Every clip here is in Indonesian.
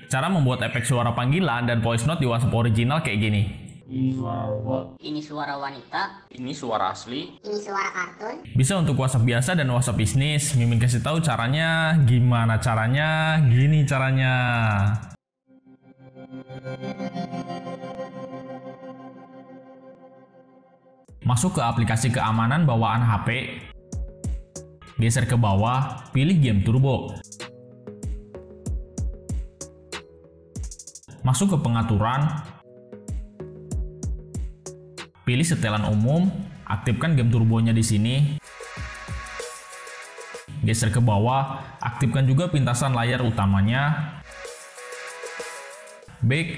Cara membuat efek suara panggilan dan voice note di WhatsApp original kayak gini. Ini suara bot. Ini suara wanita. Ini suara asli. Ini suara kartun. Bisa untuk WhatsApp biasa dan WhatsApp bisnis. Mimin kasih tahu caranya, gimana caranya, gini caranya. Masuk ke aplikasi keamanan bawaan HP. Geser ke bawah, pilih game turbo. Masuk ke pengaturan. Pilih setelan umum, aktifkan game turbonya di sini. Geser ke bawah, aktifkan juga pintasan layar utamanya. Back.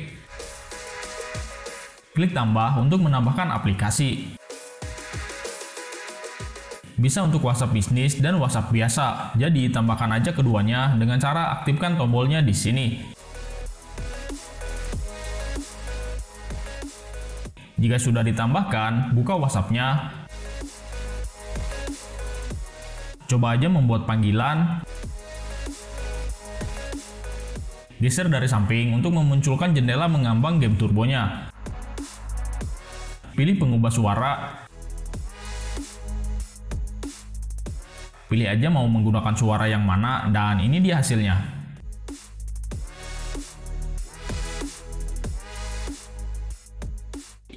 Klik tambah untuk menambahkan aplikasi. Bisa untuk WhatsApp bisnis dan WhatsApp biasa. Jadi tambahkan aja keduanya dengan cara aktifkan tombolnya di sini. Jika sudah ditambahkan, buka WhatsApp-nya. Coba aja membuat panggilan. Geser dari samping untuk memunculkan jendela mengambang game turbonya. Pilih pengubah suara. Pilih aja mau menggunakan suara yang mana, dan ini dia hasilnya.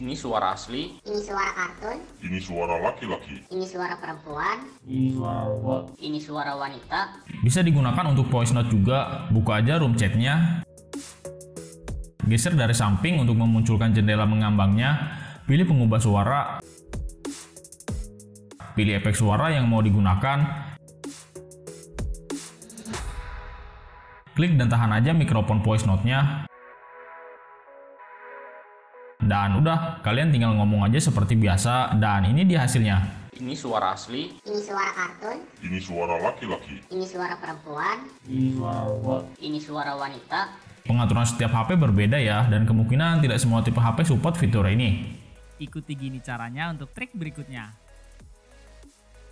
Ini suara asli. Ini suara kartun. Ini suara laki-laki. Ini suara perempuan. Ini suara bot. Ini suara wanita. Bisa digunakan untuk voice note juga. Buka aja room chat-nya. Geser dari samping untuk memunculkan jendela mengambangnya. Pilih pengubah suara. Pilih efek suara yang mau digunakan. Klik dan tahan aja mikrofon voice note-nya. Dan udah, kalian tinggal ngomong aja seperti biasa, dan ini dia hasilnya. Ini suara asli. Ini suara kartun. Ini suara laki-laki. Ini suara perempuan. Ini suara bot. Ini suara wanita. Pengaturan setiap HP berbeda ya, dan kemungkinan tidak semua tipe HP support fitur ini. Ikuti gini caranya untuk trik berikutnya.